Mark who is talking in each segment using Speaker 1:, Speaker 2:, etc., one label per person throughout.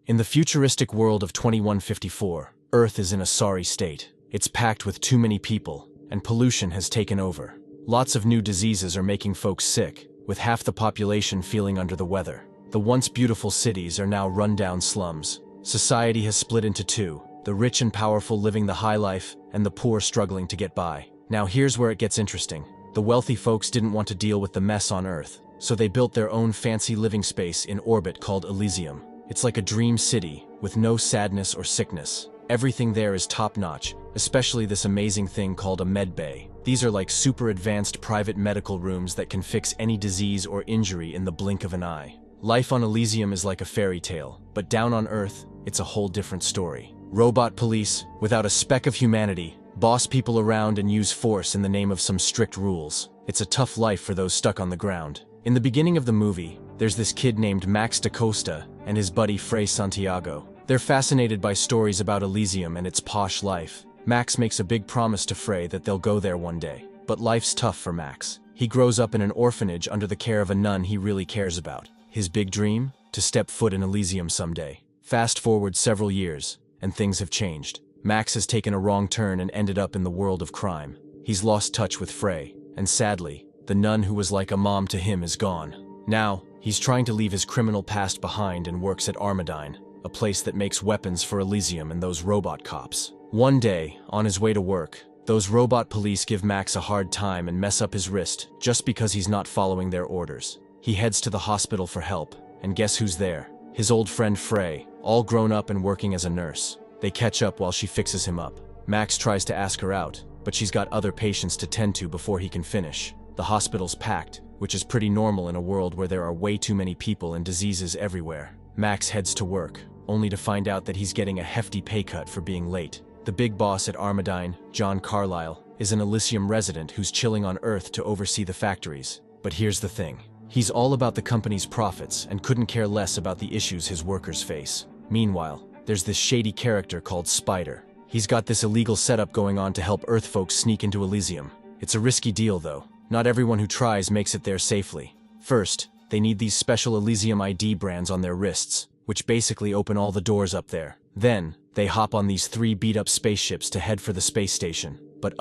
Speaker 1: In the futuristic world of 2154, Earth is in a sorry state. It's packed with too many people, and pollution has taken over. Lots of new diseases are making folks sick, with half the population feeling under the weather. The once beautiful cities are now run-down slums. Society has split into two, the rich and powerful living the high life, and the poor struggling to get by. Now here's where it gets interesting. The wealthy folks didn't want to deal with the mess on Earth, so they built their own fancy living space in orbit called Elysium. It's like a dream city, with no sadness or sickness. Everything there is top-notch, especially this amazing thing called a med bay. These are like super advanced private medical rooms that can fix any disease or injury in the blink of an eye. Life on Elysium is like a fairy tale, but down on Earth, it's a whole different story. Robot police, without a speck of humanity, boss people around and use force in the name of some strict rules. It's a tough life for those stuck on the ground. In the beginning of the movie, there's this kid named Max da Costa and his buddy Frei Santiago. They're fascinated by stories about Elysium and its posh life. Max makes a big promise to Frei that they'll go there one day. But life's tough for Max. He grows up in an orphanage under the care of a nun he really cares about. His big dream? To step foot in Elysium someday. Fast forward several years, and things have changed. Max has taken a wrong turn and ended up in the world of crime. He's lost touch with Frei, and sadly, the nun who was like a mom to him is gone. Now, he's trying to leave his criminal past behind and works at Armadine, a place that makes weapons for Elysium and those robot cops. One day, on his way to work, those robot police give Max a hard time and mess up his wrist just because he's not following their orders. He heads to the hospital for help, and guess who's there? His old friend Frei, all grown up and working as a nurse. They catch up while she fixes him up. Max tries to ask her out, but she's got other patients to tend to before he can finish. The hospital's packed, which is pretty normal in a world where there are way too many people and diseases everywhere. Max heads to work, only to find out that he's getting a hefty pay cut for being late. The big boss at Armadine, John Carlyle, is an Elysium resident who's chilling on Earth to oversee the factories. But here's the thing. He's all about the company's profits and couldn't care less about the issues his workers face. Meanwhile, there's this shady character called Spider. He's got this illegal setup going on to help Earth folks sneak into Elysium. It's a risky deal though. Not everyone who tries makes it there safely. First, they need these special Elysium ID brands on their wrists, which basically open all the doors up there. Then, they hop on these 3 beat-up spaceships to head for the space station. But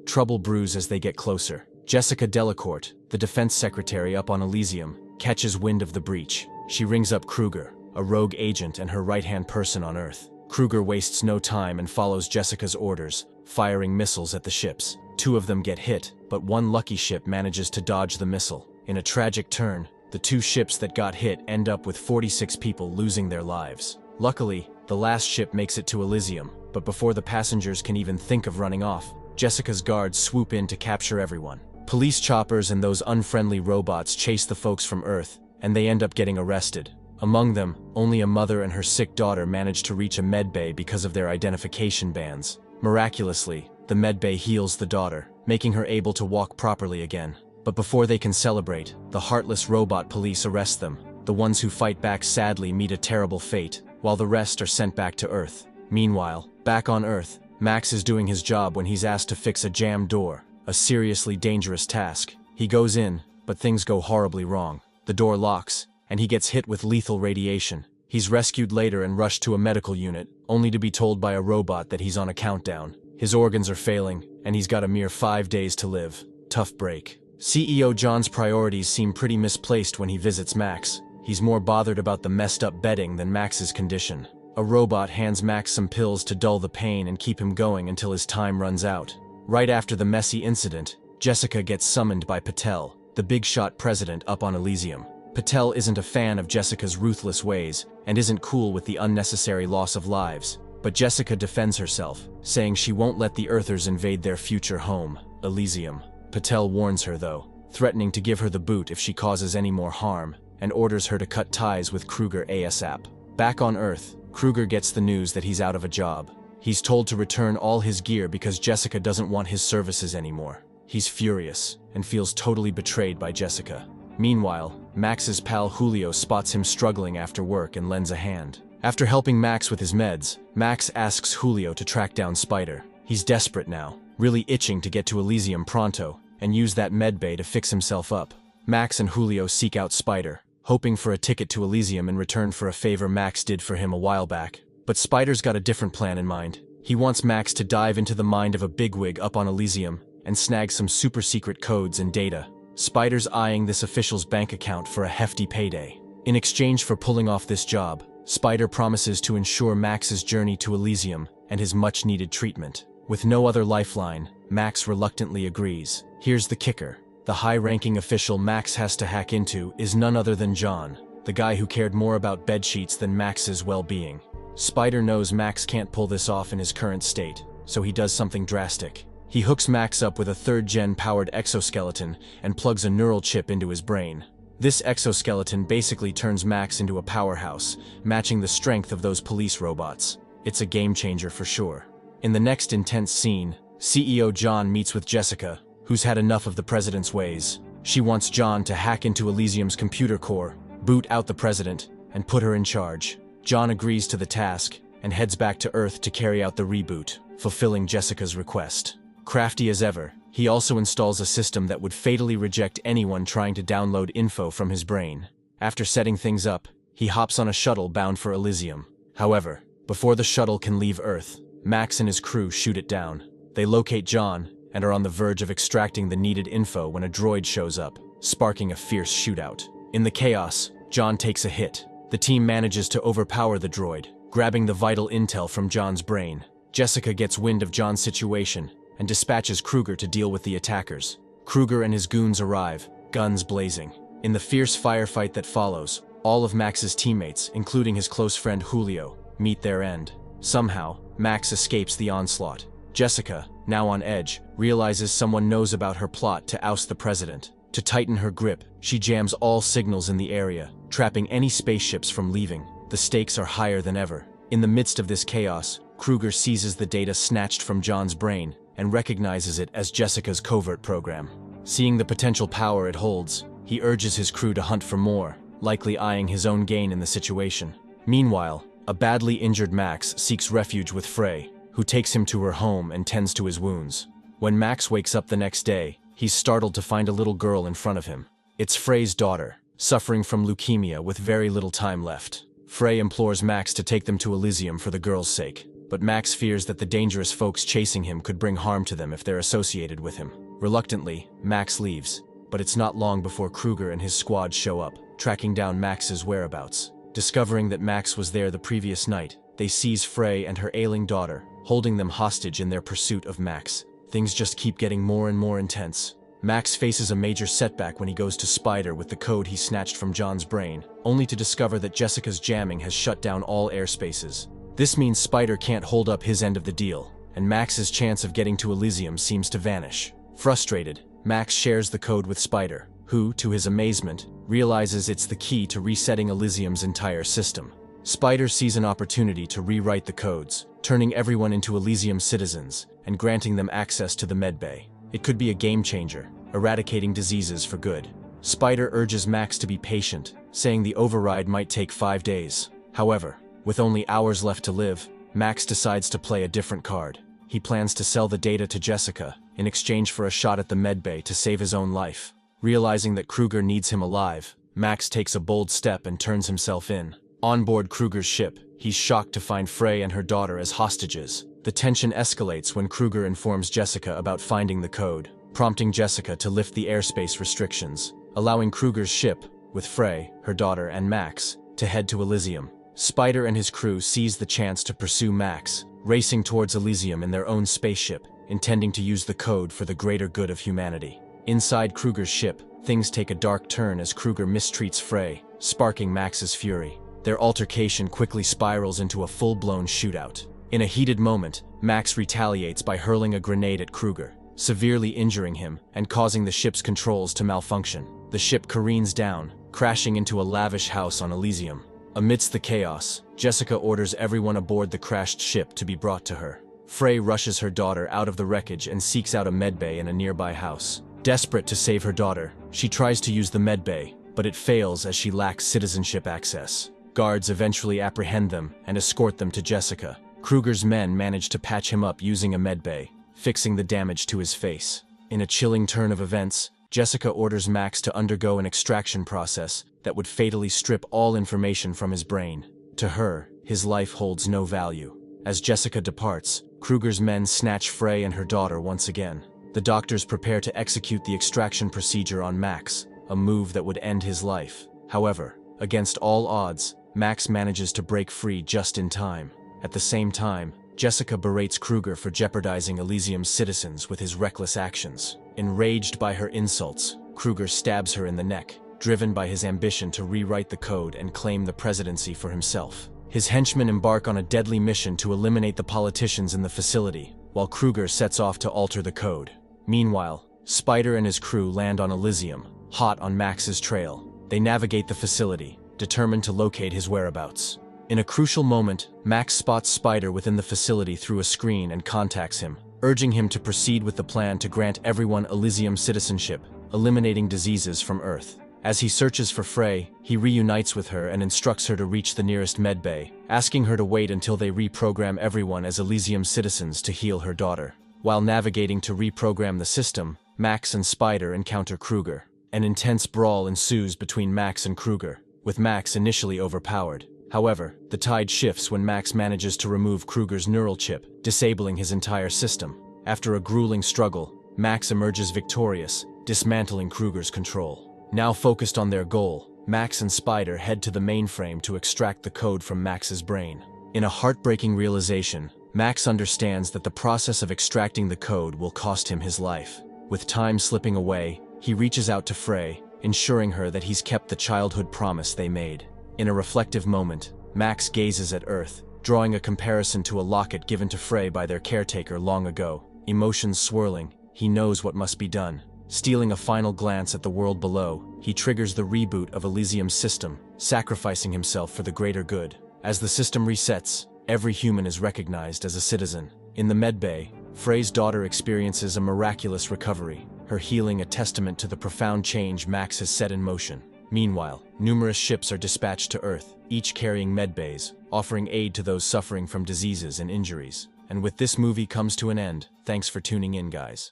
Speaker 1: trouble brews as they get closer. Jessica Delacourt, the defense secretary up on Elysium, catches wind of the breach. She rings up Kruger, a rogue agent and her right-hand person on Earth. Kruger wastes no time and follows Jessica's orders, firing missiles at the ships. 2 of them get hit, but one lucky ship manages to dodge the missile. In a tragic turn, the 2 ships that got hit end up with 46 people losing their lives. Luckily, the last ship makes it to Elysium, but before the passengers can even think of running off, Jessica's guards swoop in to capture everyone. Police choppers and those unfriendly robots chase the folks from Earth, and they end up getting arrested. Among them, only a mother and her sick daughter manage to reach a medbay because of their identification bands. Miraculously, the medbay heals the daughter, making her able to walk properly again. But before they can celebrate, the heartless robot police arrest them. The ones who fight back sadly meet a terrible fate, while the rest are sent back to Earth. Meanwhile, back on Earth, Max is doing his job when he's asked to fix a jammed door, a seriously dangerous task. He goes in, but things go horribly wrong. The door locks, and he gets hit with lethal radiation. He's rescued later and rushed to a medical unit, only to be told by a robot that he's on a countdown. His organs are failing, and he's got a mere 5 days to live. Tough break. CEO John's priorities seem pretty misplaced when he visits Max. He's more bothered about the messed up bedding than Max's condition. A robot hands Max some pills to dull the pain and keep him going until his time runs out. Right after the messy incident, Jessica gets summoned by Patel, the big shot president up on Elysium. Patel isn't a fan of Jessica's ruthless ways and isn't cool with the unnecessary loss of lives. But Jessica defends herself, saying she won't let the Earthers invade their future home, Elysium. Patel warns her though, threatening to give her the boot if she causes any more harm, and orders her to cut ties with Kruger ASAP. Back on Earth, Kruger gets the news that he's out of a job. He's told to return all his gear because Jessica doesn't want his services anymore. He's furious, and feels totally betrayed by Jessica. Meanwhile, Max's pal Julio spots him struggling after work and lends a hand. After helping Max with his meds, Max asks Julio to track down Spider. He's desperate now, really itching to get to Elysium pronto, and use that medbay to fix himself up. Max and Julio seek out Spider, hoping for a ticket to Elysium in return for a favor Max did for him a while back. But Spider's got a different plan in mind. He wants Max to dive into the mind of a bigwig up on Elysium and snag some super-secret codes and data. Spider's eyeing this official's bank account for a hefty payday. In exchange for pulling off this job, Spider promises to ensure Max's journey to Elysium and his much-needed treatment. With no other lifeline, Max reluctantly agrees. Here's the kicker. The high-ranking official Max has to hack into is none other than John, the guy who cared more about bedsheets than Max's well-being. Spider knows Max can't pull this off in his current state, so he does something drastic. He hooks Max up with a third-gen powered exoskeleton and plugs a neural chip into his brain. This exoskeleton basically turns Max into a powerhouse, matching the strength of those police robots. It's a game-changer for sure. In the next intense scene, CEO John meets with Jessica, who's had enough of the president's ways. She wants John to hack into Elysium's computer core, boot out the president, and put her in charge. John agrees to the task and heads back to Earth to carry out the reboot, fulfilling Jessica's request. Crafty as ever, he also installs a system that would fatally reject anyone trying to download info from his brain. After setting things up, he hops on a shuttle bound for Elysium. However, before the shuttle can leave Earth, Max and his crew shoot it down. They locate John and are on the verge of extracting the needed info when a droid shows up, sparking a fierce shootout. In the chaos, John takes a hit. The team manages to overpower the droid, grabbing the vital intel from John's brain. Jessica gets wind of John's situation and dispatches Kruger to deal with the attackers. Kruger and his goons arrive, guns blazing. In the fierce firefight that follows, all of Max's teammates, including his close friend Julio, meet their end. Somehow, Max escapes the onslaught. Jessica, now on edge, realizes someone knows about her plot to oust the president. To tighten her grip, she jams all signals in the area, trapping any spaceships from leaving. The stakes are higher than ever. In the midst of this chaos, Kruger seizes the data snatched from John's brain and recognizes it as Jessica's covert program. Seeing the potential power it holds, he urges his crew to hunt for more, likely eyeing his own gain in the situation. Meanwhile, a badly injured Max seeks refuge with Frey, who takes him to her home and tends to his wounds. When Max wakes up the next day, he's startled to find a little girl in front of him. It's Frey's daughter, suffering from leukemia with very little time left. Frey implores Max to take them to Elysium for the girl's sake, but Max fears that the dangerous folks chasing him could bring harm to them if they're associated with him. Reluctantly, Max leaves, but it's not long before Kruger and his squad show up, tracking down Max's whereabouts. Discovering that Max was there the previous night, they seize Frey and her ailing daughter, holding them hostage in their pursuit of Max. Things just keep getting more and more intense. Max faces a major setback when he goes to Spider with the code he snatched from John's brain, only to discover that Jessica's jamming has shut down all airspaces. This means Spider can't hold up his end of the deal, and Max's chance of getting to Elysium seems to vanish. Frustrated, Max shares the code with Spider, who, to his amazement, realizes it's the key to resetting Elysium's entire system. Spider sees an opportunity to rewrite the codes, turning everyone into Elysium citizens and granting them access to the medbay. It could be a game changer, eradicating diseases for good. Spider urges Max to be patient, saying the override might take 5 days. However, with only hours left to live, Max decides to play a different card. He plans to sell the data to Jessica in exchange for a shot at the medbay to save his own life. Realizing that Kruger needs him alive, Max takes a bold step and turns himself in. On board Kruger's ship, he's shocked to find Frey and her daughter as hostages. The tension escalates when Kruger informs Jessica about finding the code, prompting Jessica to lift the airspace restrictions, allowing Kruger's ship, with Frey, her daughter, and Max, to head to Elysium. Spider and his crew seize the chance to pursue Max, racing towards Elysium in their own spaceship, intending to use the code for the greater good of humanity. Inside Kruger's ship, things take a dark turn as Kruger mistreats Frey, sparking Max's fury. Their altercation quickly spirals into a full-blown shootout. In a heated moment, Max retaliates by hurling a grenade at Kruger, severely injuring him and causing the ship's controls to malfunction. The ship careens down, crashing into a lavish house on Elysium. Amidst the chaos, Jessica orders everyone aboard the crashed ship to be brought to her. Frey rushes her daughter out of the wreckage and seeks out a medbay in a nearby house. Desperate to save her daughter, she tries to use the medbay, but it fails as she lacks citizenship access. Guards eventually apprehend them and escort them to Jessica. Kruger's men manage to patch him up using a medbay, fixing the damage to his face. In a chilling turn of events, Jessica orders Max to undergo an extraction process that would fatally strip all information from his brain. To her, his life holds no value. As Jessica departs, Kruger's men snatch Frey and her daughter once again. The doctors prepare to execute the extraction procedure on Max, a move that would end his life. However, against all odds, Max manages to break free just in time. At the same time, Jessica berates Kruger for jeopardizing Elysium's citizens with his reckless actions. Enraged by her insults, Kruger stabs her in the neck, driven by his ambition to rewrite the code and claim the presidency for himself. His henchmen embark on a deadly mission to eliminate the politicians in the facility, while Kruger sets off to alter the code. Meanwhile, Spider and his crew land on Elysium, hot on Max's trail. They navigate the facility, determined to locate his whereabouts. In a crucial moment, Max spots Spider within the facility through a screen and contacts him, urging him to proceed with the plan to grant everyone Elysium citizenship, eliminating diseases from Earth. As he searches for Frey, he reunites with her and instructs her to reach the nearest medbay, asking her to wait until they reprogram everyone as Elysium citizens to heal her daughter. While navigating to reprogram the system, Max and Spider encounter Kruger. An intense brawl ensues between Max and Kruger, with Max initially overpowered. However, the tide shifts when Max manages to remove Kruger's neural chip, disabling his entire system. After a grueling struggle, Max emerges victorious, dismantling Kruger's control. Now focused on their goal, Max and Spider head to the mainframe to extract the code from Max's brain. In a heartbreaking realization, Max understands that the process of extracting the code will cost him his life. With time slipping away, he reaches out to Frey, ensuring her that he's kept the childhood promise they made. In a reflective moment, Max gazes at Earth, drawing a comparison to a locket given to Frey by their caretaker long ago. Emotions swirling, he knows what must be done. Stealing a final glance at the world below, he triggers the reboot of Elysium's system, sacrificing himself for the greater good. As the system resets, every human is recognized as a citizen. In the medbay, Frey's daughter experiences a miraculous recovery, her healing a testament to the profound change Max has set in motion. Meanwhile, numerous ships are dispatched to Earth, each carrying medbays, offering aid to those suffering from diseases and injuries. And with this movie comes to an end, thanks for tuning in, guys.